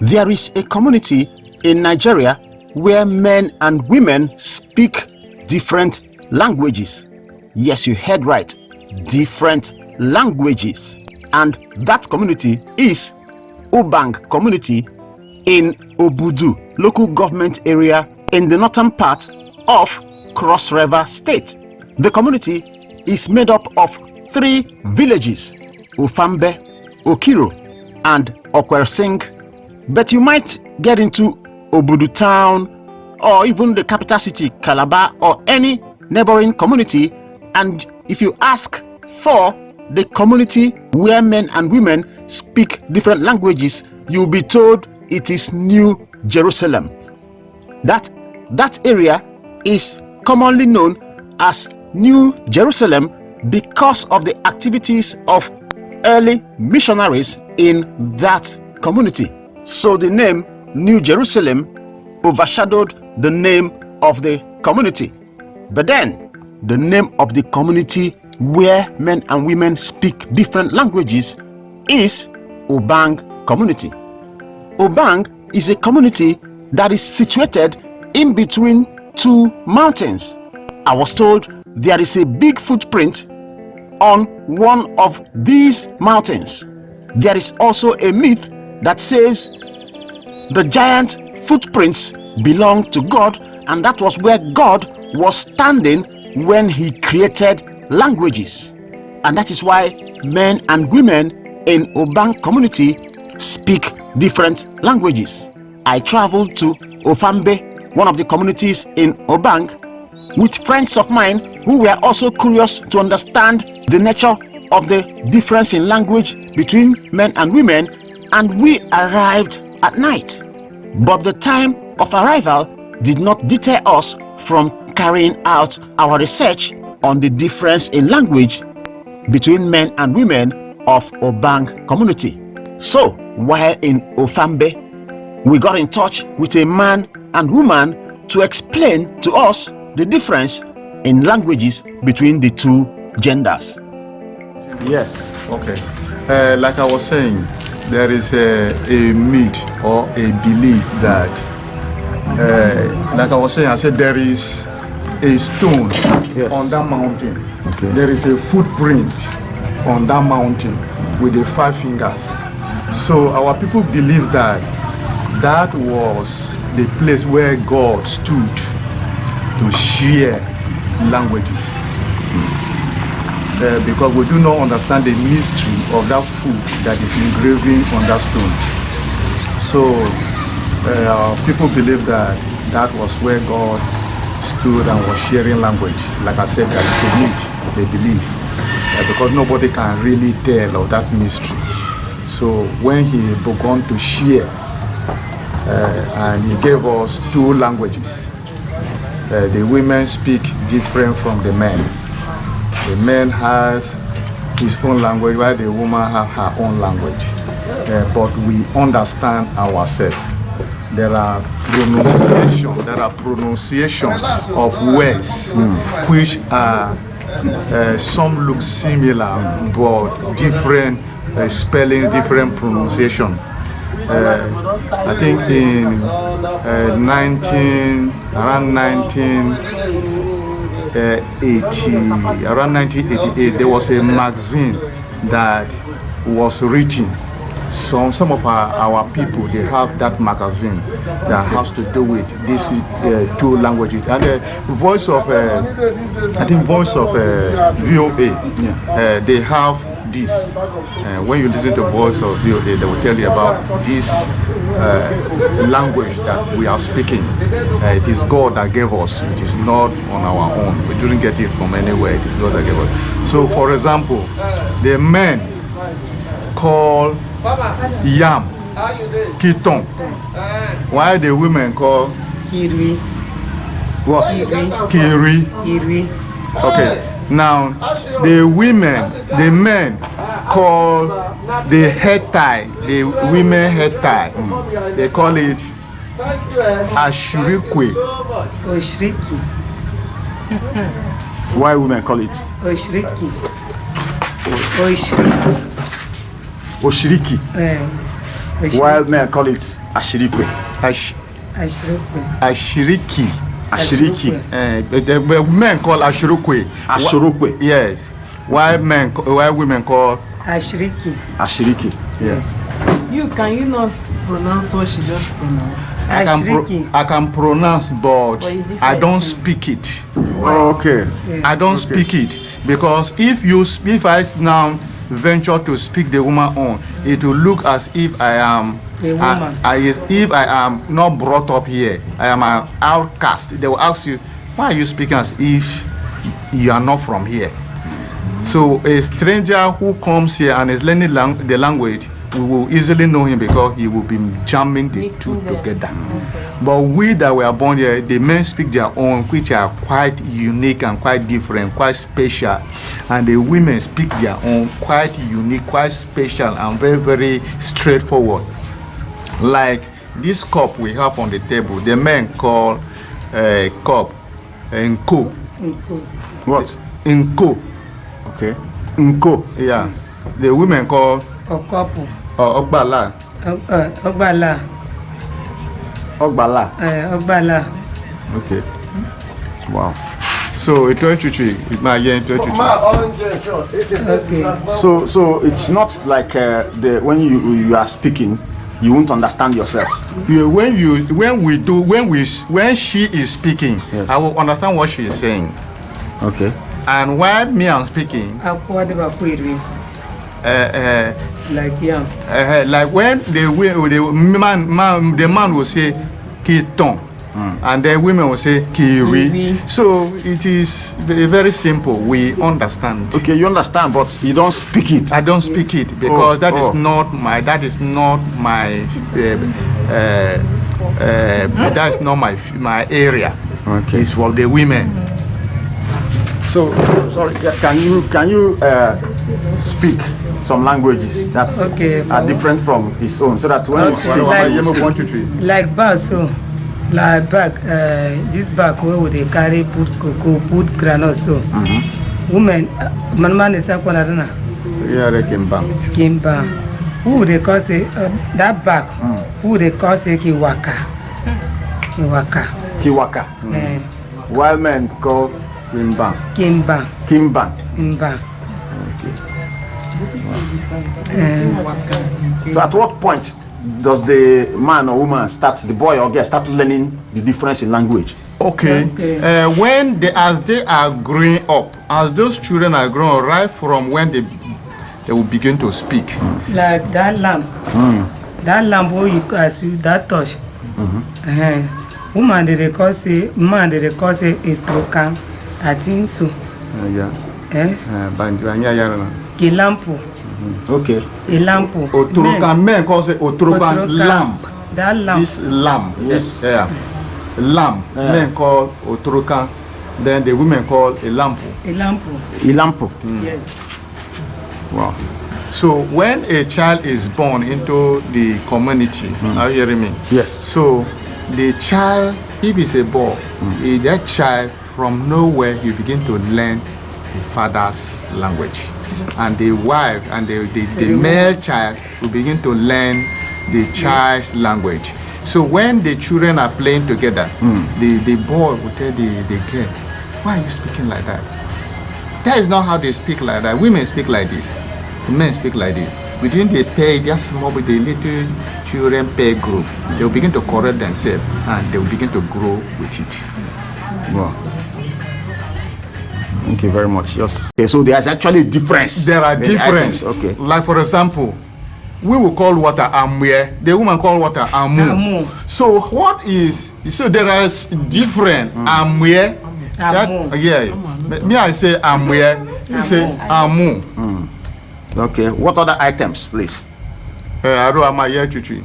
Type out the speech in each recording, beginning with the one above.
There is a community in Nigeria where men and women speak different languages. Yes, you heard right, different languages. And that community is Obang community in Obudu local government area in the northern part of Cross River State. The community is made up of 3 villages, Ofambe, Okiro, and Okwersing. But you might get into Obudu town or even the capital city, Calabar, or any neighboring community, and if you ask for the community where men and women speak different languages, you'll be told it is New Jerusalem. That area is commonly known as New Jerusalem because of the activities of early missionaries in that community. So the name New Jerusalem overshadowed the name of the community. But then the name of the community where men and women speak different languages is Obang community. Obang is a community that is situated in between 2 mountains. I was told there is a big footprint on one of these mountains. There is also a myth that says the giant footprints belong to God, and that was where God was standing when he created languages. And that is why men and women in Obang community speak different languages. I traveled to Ofambe, one of the communities in Obang, with friends of mine who were also curious to understand the nature of the difference in language between men and women, and we arrived at night. But the time of arrival did not deter us from carrying out our research on the difference in language between men and women of Obang community. So while in Ofambe, we got in touch with a man and woman to explain to us the difference in languages between the 2 genders. Yes, okay. Like I was saying, there is a myth or a belief that, like I was saying, I said there is a stone on that mountain. Okay. There is a footprint on that mountain with the 5 fingers. So our people believe that that was the place where God stood to share languages. Because we do not understand the mystery of that food that is engraving on that stone. So people believe that that was where God stood and was sharing language. Like I said, that is a myth, it's a belief, because nobody can really tell of that mystery. So when he began to share, and he gave us 2 languages, the women speak different from the men. The man has his own language while the woman has her own language. But we understand ourselves. There are pronunciations of words which are some look similar but different spelling, different pronunciation. I think in around 1988, there was a magazine that was written. Some of our people, they have that magazine that has to do with these 2 languages. And the voice of, I think voice of VOA, they have this. When you listen to voice of VOA, they will tell you about this language that we are speaking. It is God that gave us. It is not on our own. We didn't get it from anywhere. It is God that gave us. So, for example, the men call yam kiton, while the women call kiri. What? Kiri. Kiri. Okay. Now, the men call the head tie, the women head tie. They call it ashurikwe. Oshriki. Why women call it? Oshriki. Oshriki. Oshiriki. While men call it Ashirikwe. Ashiriki. Ashiriki. The men call Ashirukwe. Ashirukwe. Yes. Why women call Ashiriki. Yes. Can you not pronounce what she just pronounced? I can pronounce, but I don't speak it. Okay. I don't speak it because if I now venture to speak the woman on, it will look as if I am a woman. If I am not brought up here, I am an outcast. They will ask you, why are you speaking as if you are not from here? So a stranger who comes here and is learning the language, we will easily know him because he will be jamming the two together. But we that were born here, the men speak their own, which are quite unique and quite different, quite special. And the women speak their own, quite unique, quite special, and very, very straightforward. Like this cup we have on the table, the men call cup nko. What? Nko. Okay. Nko. Yeah. The women call Okopu. Ogbala. Ogbala. Ogbala. Ogbala. Okay. Wow. So it it might get Okay. So it's not like when you are speaking, you won't understand yourself. When she is speaking, yes. I will understand what she is saying. Okay. And while me I'm speaking, like when the man will say kiton, and then women will say kiri. So it is very simple. We understand. Okay, you understand, but you don't speak it. I don't speak it because that is not my my area. Okay. It's for the women. So sorry, can you speak some languages that are different from his own, so that when you speak, like bag, so like bag, this bag where would they carry put cocoa, put granite, so women, man is a corner. Yeah, Kimba. Who would they call say that bag? Who would they call say kiwaka? Kiwaka. While men call Kimba. So at what point does the man or woman the boy or girl start learning the difference in language? Okay. As they are growing up, as those children are growing, right from when they will begin to speak. Like that lamp. That lamp where you that touch. Woman they call say, man they call say a token. I think so. Kilampo. Okay. A lampo. Otrokan men call say otrokan lamp. That lamp. This lamp. Yes. Yeah. Lamp. Men call otrokan. Then the women call a lampo. A lampo. A lampo. Yes. Wow. So when a child is born into the community, are you hearing me? Yes. So the child, if it's a boy, that child from nowhere you begin to learn the father's language, and the wife and the male child will begin to learn the child's language. So when the children are playing together, the boy will tell the girl, why are you speaking like that? That is not how they speak like that. Women speak like this. The men speak like this. Within the pair, just small with the little children pair group, they will begin to correct themselves and they will begin to grow with it. Wow. Thank you very much. Yes. Okay, so there's actually a difference. There are differences. Okay. Like for example, we will call water amwe. The woman call water amu. So what is? So there is different amwe. Yeah. Me I say amwe. You say amu. Okay. What other items, please? Aro amaye chuchi.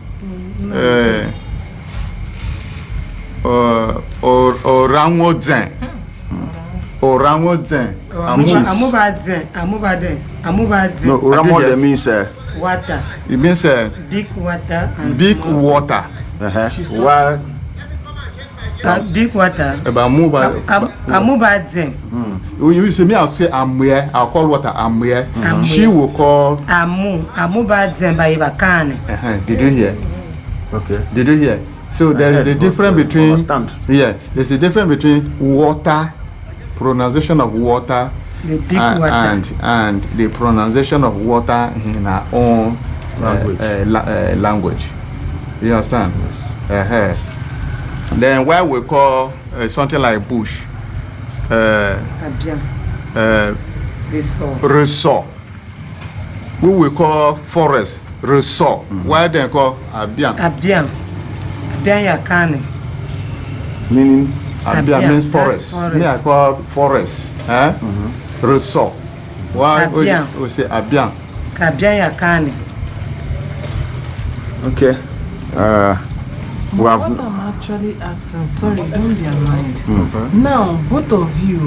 Orangozen. Orangozen. Amubaden. No, orangozen means water. It means big water and big small. water. While big water. Amubaden. You see me, I'll say amwe. I'll call water amwe. She will call amubaden by Ibakane. Did you hear? Okay. Did you hear? So there is the difference between Understand. there's the difference between water, pronunciation of water, The big water. and the pronunciation of water in our own language. You understand? Then what we call something like bush, Abiam. This all. resort. We will call forest resort. Why they call abiam? Abiam. Abiam yakane. Meaning abiam Abiam, means that's forest. forest. Me I call forest. Resort. Why Abiam. we say abiam? Abiam yakane. Okay. We What have. I'm actually asking, sorry, don't be annoyed. Now, both of you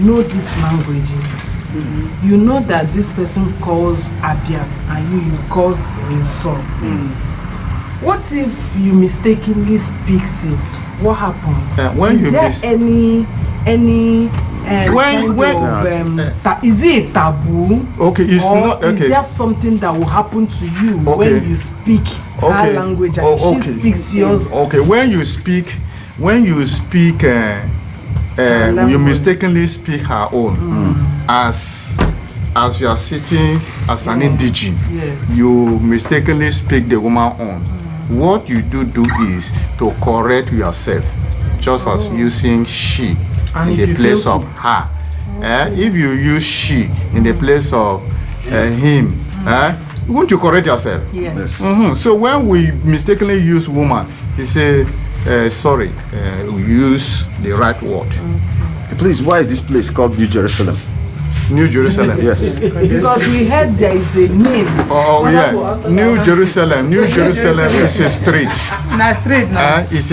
know these languages. You know that this person calls Abiam and you calls Rizal. What if you mistakenly speaks it? What happens? When is you there any is it a taboo? Okay, it's or not okay. Is there something that will happen to you Okay. when you speak her language and she speaks yours? Okay, when you speak, you mistakenly speak her own, as you are sitting as an indigene, Yes. you mistakenly speak the woman own. What you do is to correct yourself, just as using she And in if the you place fail of her. If you use she in the place of him, won't you correct yourself? Yes. So when we mistakenly use woman, you say, sorry, we use the right word. Please, why is this place called New Jerusalem? New Jerusalem. Yes. Because we heard there is a name. Oh yeah, New Jerusalem. New Jerusalem is a street. Na street now. It's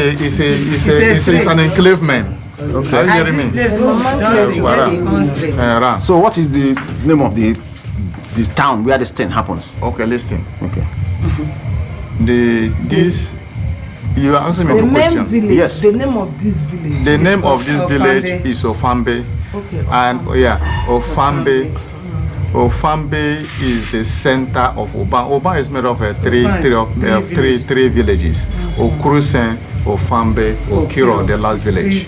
street. an enclavement. Okay. Are you And hearing this me? place was done in very own street. Right. So, what is the name of this town where this thing happens? Okay, listen. Okay. You are asking me The the name question. village. Yes. The name of this village. The name of this Ofambe. village is Ofambe. Okay. And Ofambe. Ofambe is the center of Oban. Oban is made of three villages. Okrusen, Ofambe, Okiro, the last village.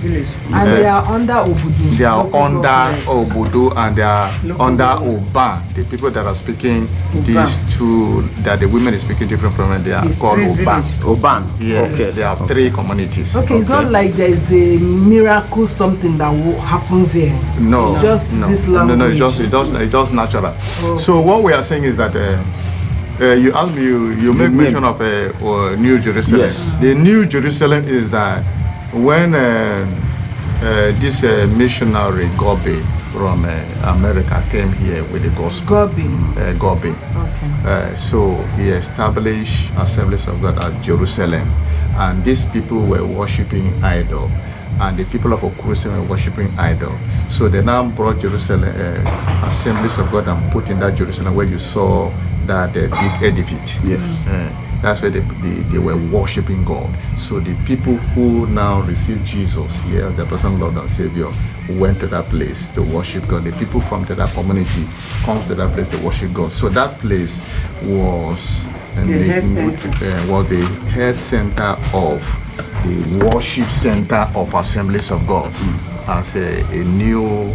And they are under Obudu. They are Local under government. Obudu and they are under Oban. The people that are speaking these two, that the women is speaking different from them, they are called Oban. Oban. Yes, Okay. they have three communities. Okay, it's not like there is a miracle something that happens here. No, It's just no, this no, language. it's just natural. So what we are saying is that you asked me, you make mention of New Jerusalem. Yes. The New Jerusalem is that when this missionary Gobi from America came here with the gospel. Gobi. Okay. So he established Assemblies of God at Jerusalem, and these people were worshiping idol, and the people of Okurusi were worshiping idol. So they now brought Jerusalem Assemblies of God and put in that Jerusalem where you saw that big edifice. Yes. That's where they were worshiping God. So the people who now received Jesus here, the person Lord and Savior, went to that place to worship God. The people from that community come to that place to worship God. So that place was The health center. Was the health center of the worship center of Assemblies of God as a new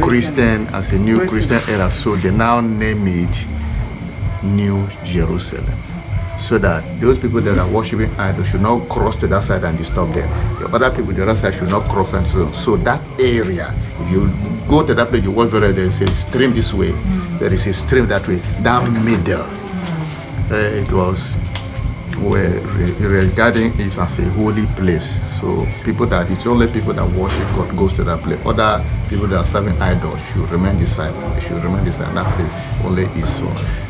Christian era. So they now name it New Jerusalem, so that those people that are worshiping idols should not cross to that side and disturb them. The other people the other side should not cross, and so that area, if you go to that place, you watch whether there is a stream this way, there is a stream that way, that middle. It was regarding it as a holy place. So it's only people that worship God goes to that place. Other people that are serving idols should remain this side. They should remain this side. That place only is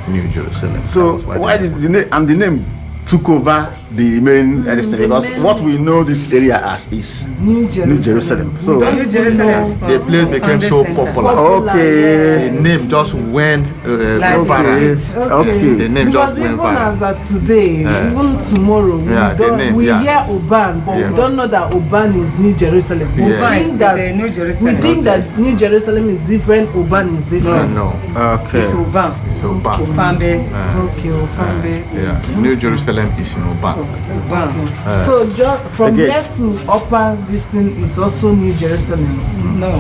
New Jerusalem. So, why did the name took over the main because what we know this area as is New New Jerusalem. So New Jerusalem. The place became so popular. okay. The name just went Like viral. this. Okay. The name Because just went even viral. as of today, even tomorrow, Yeah, the name, we yeah. hear Oban, but Yeah. we don't know that Oban is New Jerusalem. We Yeah. Oban is think that the New Jerusalem. we think that New Jerusalem is different, Oban is different. No, Okay. It's Oban. so bad. Ofambe. Okay, Ofambe. Yeah, New Jerusalem is in Oban. Oban. So just from Again. here to upper this thing is also New Jerusalem. No.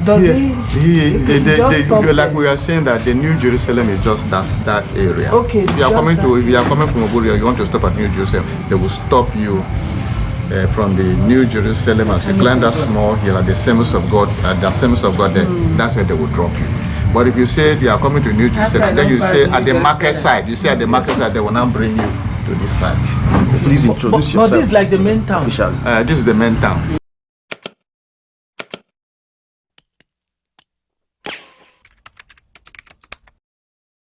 Does Yeah. it just stop Like there? we are saying that the New Jerusalem is just that area. Okay, If you are just coming that. to, if you are coming from Oburia, you want to stop at New Jerusalem, they will stop you from the New Jerusalem as you climb that small hill at the Assemblies of God. At the Assemblies of God, there, that's where they will drop you. But if you say you are coming to New Jerusalem, then you say at the market side. You say at the market side, they will now bring you to this side. Please introduce But this yourself is like the main town. officially. This is the main town.